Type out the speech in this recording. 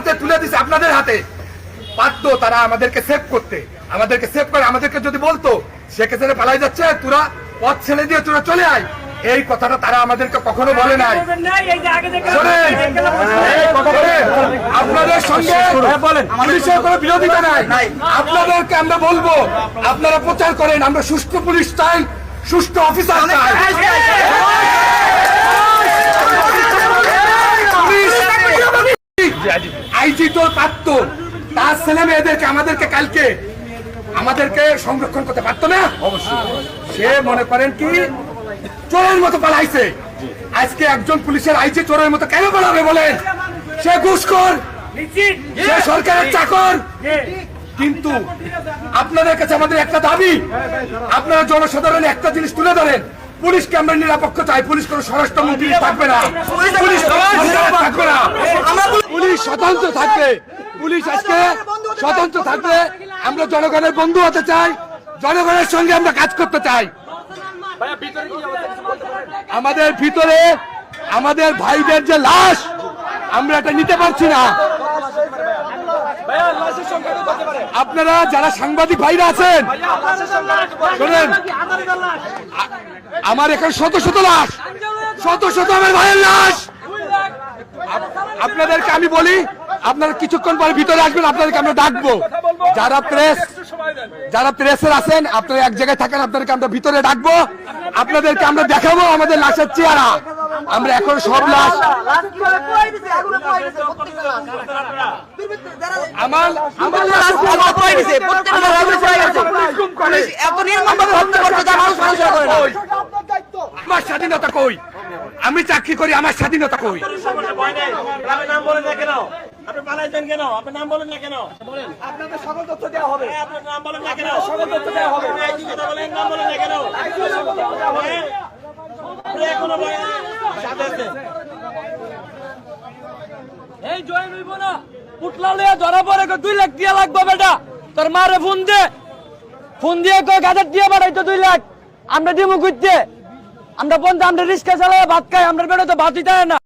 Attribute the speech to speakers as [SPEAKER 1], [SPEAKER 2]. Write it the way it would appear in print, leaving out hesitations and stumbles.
[SPEAKER 1] হাতে তুলে দিছে আপনাদের হাতে। পারতো তারা আমাদেরকে সেভ করতে, আমাদেরকে সেভ করে আমাদেরকে যদি বলতো শেখ হাসিনা পালাই যাচ্ছে, তোরা পথ ছেড়ে দিয়ে তোরা চলে আয়, এই কথাটা তারা আমাদেরকে কখনো বলে নাই। আপনাদের সঙ্গে পুলিশের কোনো বিরোধিতা নাই, আপনাদেরকে আমরা বলবো আপনারা প্রচার করেন আমরা সুষ্ঠু পুলিশ চাই, সুষ্ঠু অফিসার চাই। আইজি তোর পারত, তার ছেলে মেয়েদেরকে আমাদেরকে সংরক্ষণ করতে পারতো না? অবশ্যই। সে মনে করেন কি চোরের মতো পালাইছে। আজকে একজন পুলিশের আইজি চোরের মতো কেন পালাবে বলেন? সে ঘুষখোর, সে সরকারের চাকর। কিন্তু আপনাদের কাছে আমাদের একটা দাবি, আপনারা জনসাধারণ একটা জিনিস তুলে ধরেন, পুলিশকে আমরা নিরপেক্ষ চাই। পুলিশ কোনো স্বরাষ্ট্রমন্ত্রী থাকবে না, পুলিশ থাকবে না, পুলিশ স্বতন্ত্র থাকবে। পুলিশ আজকে স্বতন্ত্র থাকবে। আমরা জনগণের বন্ধু হতে চাই, জনগণের সঙ্গে আমরা কাজ করতে চাই। আমাদের ভিতরে আমাদের ভাইদের যে লাশ, আমরা এটা নিতে পারছি না। আপনারা যারা সাংবাদিক ভাইরা আছেন শোনেন, আমার এখানে শত শত লাশ, শত শত আমার ভাইয়ের লাশ। আপনাদেরকে আমি বলি, আপনারা কিছুক্ষণ পরে ভিতরে আসবেন, আপনাদেরকে আমরা ডাকবো। যারা প্রেসের আছেন আপনারা এক জায়গায় থাকেন, আপনাদেরকে আমরা ভিতরে ডাকবো, আপনাদেরকে আমরা দেখাবো আমাদের লাশের চেহারা। আমরা এখন সব লাশ আমার স্বাধীনতা কই? আমি চাকরি করি, আমার স্বাধীনতা কই?
[SPEAKER 2] নাম বলেন না কেন? আপনি পালাইছেন কেন? আপনার নাম বলেন না কেন? আপনাদের সকল তথ্য দেওয়া হবে। আপনার নাম বলেন না কেন? সকল তথ্য দেওয়া হবে। আপনি কথা বলেন, নাম বলেন না কেন? এখনো সাথে আছে।
[SPEAKER 3] এই জয়েন হইব না, পুটলা লিয়া ধরা পড়ে 2 লাখ দিয়া লাগবে বেটা। তোর মারে ফোন দিয়ে কই গাজার দিয়ে বাড়াইতো 2 লাখ। আমরা দিমু কইতে, আমরা বন্ধু, আমরা রিক্সা চালায় ভাত খাই, আমরা বেটা তো ভাতই দেয় না।